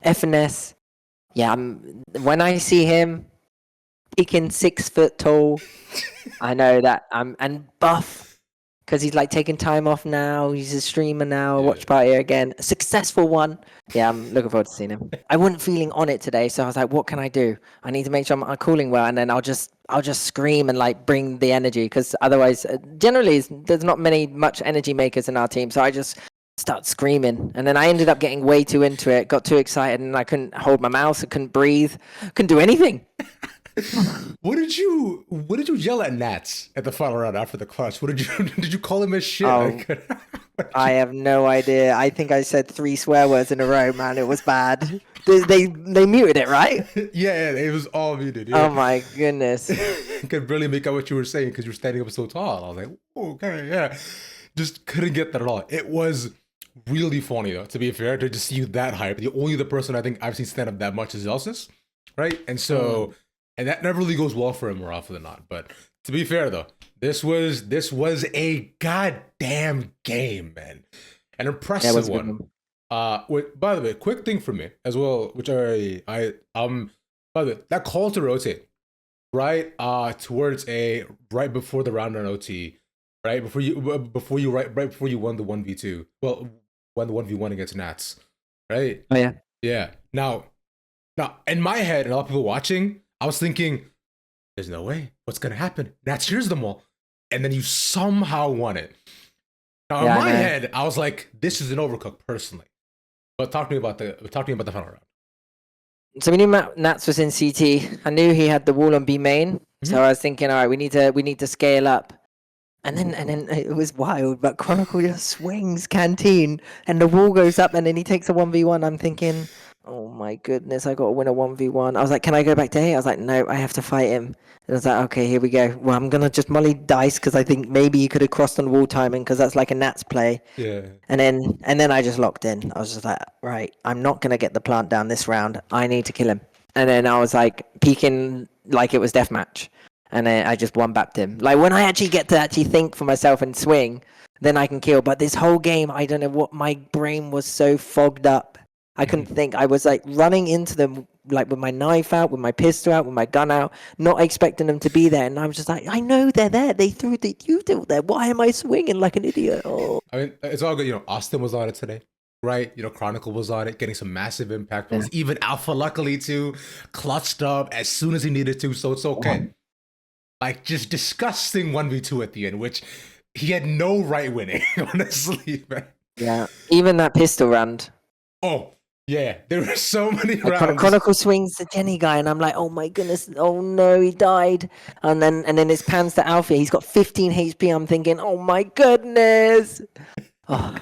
FNS. Yeah, when I see him peaking 6 foot tall, I know that and buff. Because he's like taking time off now. He's a streamer now. Watch party again. A successful one. Yeah, I'm looking forward to seeing him. I wasn't feeling on it today, so I was like, "What can I do? I need to make sure I'm cooling well, and then I'll just scream and like bring the energy. Because otherwise, generally, there's not much energy makers in our team. So I just start screaming, and then I ended up getting way too into it. Got too excited, and I couldn't hold my mouse. I couldn't breathe. Couldn't do anything. What did you yell at Nats at the final round after the clutch? What did you call him as shit? Oh, I have no idea. I think I said 3 swear words in a row, man. It was bad. They muted it, right? Yeah, it was all muted. Yeah. Oh my goodness. I could barely make out what you were saying because you were standing up so tall. I was like, okay, yeah. Just couldn't get that at all. It was really funny though, to be fair, to just see you that hype. The person I think I've seen stand up that much is Elsis, right? And so and that never really goes well for him more often than not. But to be fair though, this was a goddamn game, man. An impressive one. By the way, quick thing for me as well, which by the way, that call to rotate, right? Towards right before the round on OT, right? Before you won the 1v2. Well, won the 1v1 against Nats, right? Oh yeah. Yeah. Now in my head and a lot of people watching, I was thinking, there's no way. What's gonna happen? Nats hears them all. And then you somehow won it. Now in my head, I was like, this is an overcook personally. But talk to me about the final round. So we knew Nats was in CT. I knew he had the wall on B main. So I was thinking, all right, we need to scale up. And then it was wild, but Chronicle just swings Canteen and the wall goes up and then he takes a 1v1. I'm thinking, oh my goodness, I got to win a 1v1. I was like, can I go back to A? I was like, no, I have to fight him. And I was like, okay, here we go. Well, I'm going to just molly dice because I think maybe he could have crossed on wall timing because that's like a Nats play. Yeah. And then I just locked in. I was just like, right, I'm not going to get the plant down this round. I need to kill him. And then I was like peeking like it was deathmatch. And then I just one-bapped him. Like when I actually get to think for myself and swing, then I can kill. But this whole game, I don't know what, my brain was so fogged up. I couldn't think. I was like running into them like with my knife out, with my pistol out, with my gun out, not expecting them to be there. And I was just like, I know they're there. They threw the util there. Why am I swinging like an idiot? Oh. I mean, it's all good. Austin was on it today, right? Chronicle was on it, getting some massive impact. Yeah. Even Alpha, luckily, too, clutched up as soon as he needed to. So it's okay. Wow. Like, just disgusting 1v2 at the end, which he had no right winning, honestly, man. Yeah, even that pistol round. Oh, yeah, there were so many rounds. Chronicle swings the Jenny guy, and I'm like, oh my goodness, oh no, he died. And then it pans to Alfie. He's got 15 HP. I'm thinking, oh my goodness. Oh.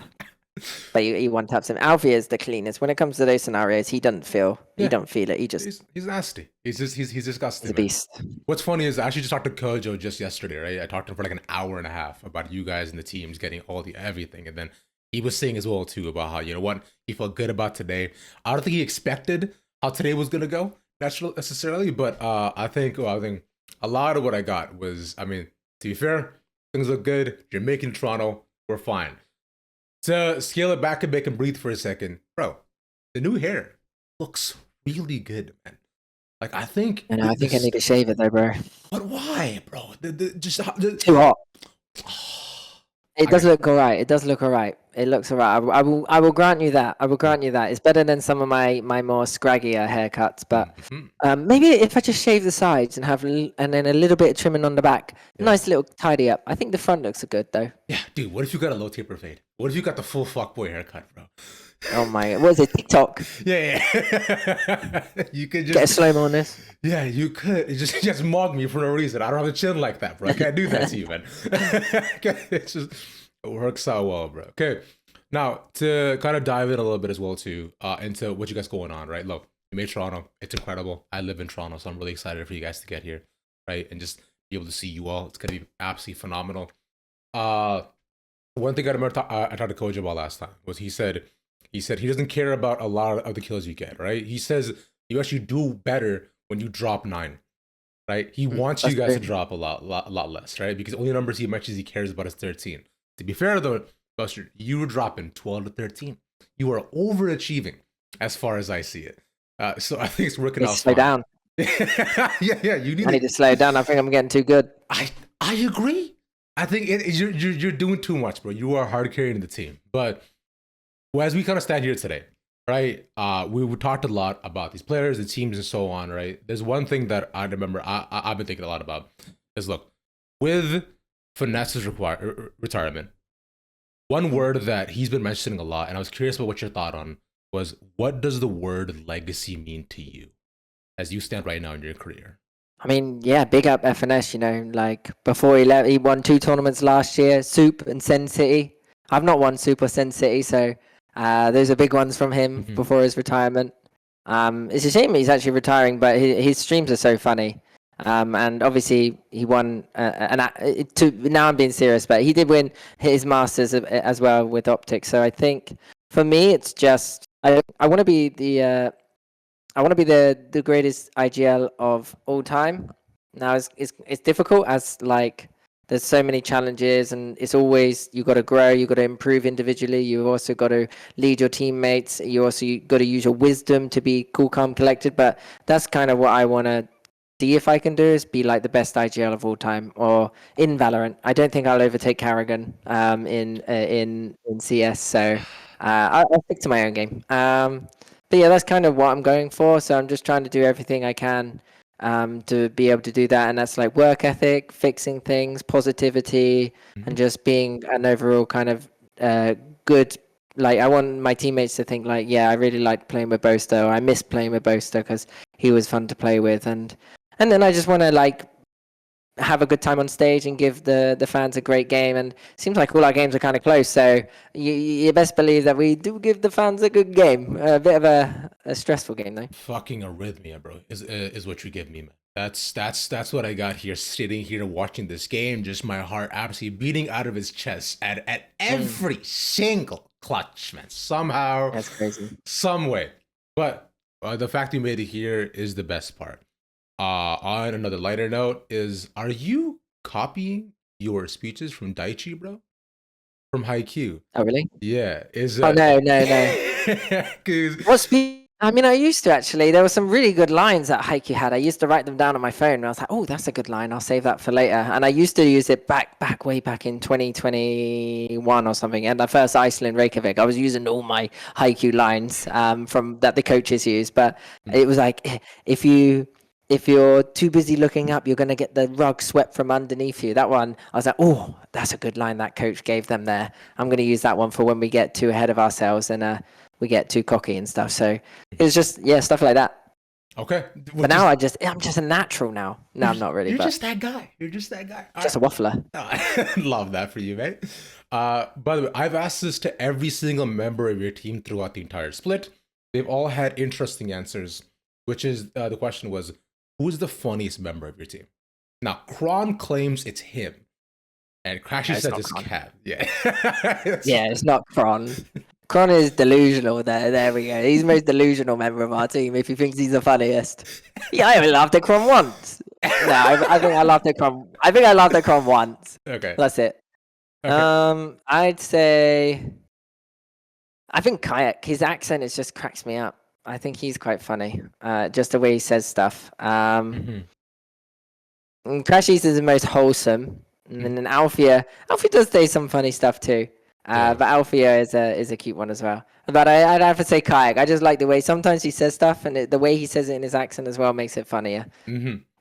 But he one taps him. Alfie is the cleanest when it comes to those scenarios. He doesn't feel. Yeah. He don't feel it. He just he's nasty. He's disgusting. He's a beast. What's funny is I actually just talked to Kojo just yesterday, right? I talked to him for like an hour and a half about you guys and the teams getting everything, and then he was saying as well too about how he felt good about today. I don't think he expected how today was gonna go necessarily, but I think a lot of what I got was, I mean, to be fair, things look good. You're making Toronto, we're fine. To scale it back and make him breathe for a second, bro, the new hair looks really good, man. Like, I think I need to shave it though, bro. But why, bro? Too hot. It does look alright. It does look alright. It looks alright. I will grant you that. I will grant you that. It's better than some of my more scraggier haircuts. But maybe if I just shave the sides and then a little bit of trimming on the back, nice little tidy up. I think the front looks good though. Yeah, dude. What if you got a low taper fade? What if you got the full fuckboy haircut, bro? Oh my! What is it? TikTok? Yeah. You could just get a slow-mo on this. Yeah, you could. Just mog me for no reason. I don't have a chin like that, bro. I can't do that to you, man. It works out well, bro. Okay, now to kind of dive in a little bit as well too into what you guys going on, right? Look, you made Toronto. It's incredible. I live in Toronto, so I'm really excited for you guys to get here, right? And just be able to see you all. It's gonna be absolutely phenomenal. One thing I remember I talked to Kojo about last time was he said he doesn't care about a lot of the kills you get, right? He says you actually do better when you drop 9, right? He wants you guys to drop a lot less, right? Because the only numbers he mentions he cares about is 13. To be fair though, Boaster, you were dropping 12 to 13. You are overachieving as far as I see it. So I think it's working Need to out slow fine. down. Yeah. You I need to slow down. I think I'm getting too good. I agree. I think you're doing too much, bro. You are hard carrying the team. But as we kind of stand here today, right? We talked a lot about these players, the teams, and so on, right? There's one thing that I remember I've been thinking a lot about is look, with Finesse's retirement, one word that he's been mentioning a lot, and I was curious about what your thought on was, what does the word legacy mean to you as you stand right now in your career? I mean, yeah, big up FNS, like before he left, he won 2 tournaments last year, Soup and Sen City. I've not won Soup or Sen City, so those are big ones from him before his retirement. It's a shame he's actually retiring, but his streams are so funny. And obviously he won, now I'm being serious, but he did win his Masters as well with Optics. So I think for me, it's just, I want to be the greatest IGL of all time. Now it's difficult as like there's so many challenges and it's always you got to grow, you got to improve individually. You also got to lead your teammates. You also got to use your wisdom to be cool, calm, collected. But that's kind of what I want to see if I can do is be like the best IGL of all time or in Valorant. I don't think I'll overtake Karrigan in CS. So I'll stick to my own game. But yeah, that's kind of what I'm going for. So I'm just trying to do everything I can to be able to do that. And that's like work ethic, fixing things, positivity, and just being an overall kind of good. Like I want my teammates to think like, yeah, I really like playing with Boaster. Or I miss playing with Boaster because he was fun to play with. And then I just want to like have a good time on stage and give the fans a great game. And it seems like all our games are kind of close. So you best believe that we do give the fans a good game. A bit of a stressful game, though. Fucking arrhythmia, bro, is what you give me, man. That's what I got here, sitting here watching this game. Just my heart absolutely beating out of his chest at every single clutch, man. Somehow, That's crazy. some way. But the fact you made it here is the best part. On another lighter note, are you copying your speeches from Daichi, bro? From Haikyuu? Oh, really? Yeah. Oh, no. 'Cause What speed? I mean, I used to actually. There were some really good lines that Haiku had. I used to write them down on my phone. And I was like, oh, that's a good line. I'll save that for later. And I used to use it way back in 2021 or something. And the first Iceland Reykjavik, I was using all my Haiku lines from that the coaches use. But it was like, if you're too busy looking up, you're going to get the rug swept from underneath you. That one, I was like, oh, that's a good line that coach gave them there. I'm going to use that one for when we get too ahead of ourselves and we get too cocky and stuff. So it's just, yeah, stuff like that. Okay. But now I'm just a natural now. No, I'm not really. You're just that guy. You're just that guy. Just a waffler. Love that for you, mate. By the way, I've asked this to every single member of your team throughout the entire split. They've all had interesting answers, which is the question was, who's the funniest member of your team? Now, Kron claims it's him. And Crashy says it's Cab. Yeah. Yeah, it's not Kron. Kron is delusional. There we go. He's the most delusional member of our team if he thinks he's the funniest. Yeah, I haven't laughed at Kron once. No, I think I laughed at Kron. I think I laughed at Kron once. Okay. That's it. Okay. I'd say I think Kayak, his accent is just cracks me up. I think he's quite funny. Just the way he says stuff. Crashies is the most wholesome. And then Alfia does say some funny stuff too. But Alfia is a cute one as well. But I'd have to say Kayak. I just like the way sometimes he says stuff, and the way he says it in his accent as well makes it funnier.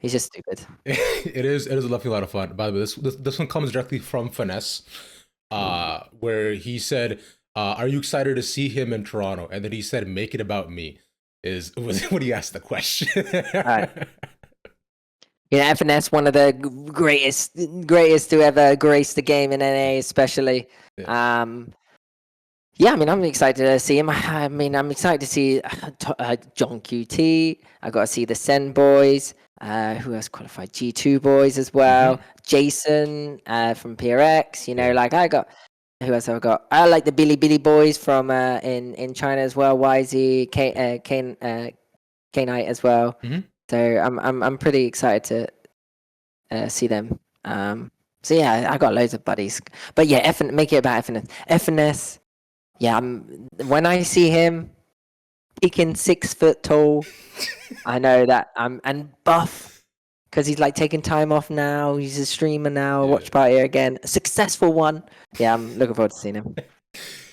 He's just stupid. It is a lot of fun. By the way, this one comes directly from Finesse, where he said, "Are you excited to see him in Toronto?" And then he said, "Make it about me." Was when he asked the question. Right. Yeah, FNS, one of the greatest to ever grace the game in NA, especially. Yeah, I mean, I'm excited to see him. I mean, I'm excited to see John QT. I got to see the Sen boys. Who else qualified? G2 boys as well. Jason from PRX. Like I got. Who else have I got? I like the Billy boys from in China as well. YZ, K Knight as well. So I'm pretty excited to see them. So yeah, I got loads of buddies. But yeah, make it about FNS. FNS. Yeah, when I see him, peaking 6 foot tall. I know that. And buff because he's like taking time off now. He's a streamer now. Yeah. Watch party again, a successful one. Yeah, I'm looking forward to seeing him.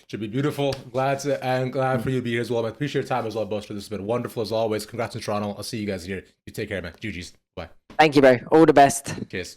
Should be beautiful. Glad for you to be here as well. I appreciate your time as well, Boaster. This has been wonderful as always. Congrats in Toronto. I'll see you guys here. You take care, man. GG's. Bye. Thank you, bro. All the best. Cheers.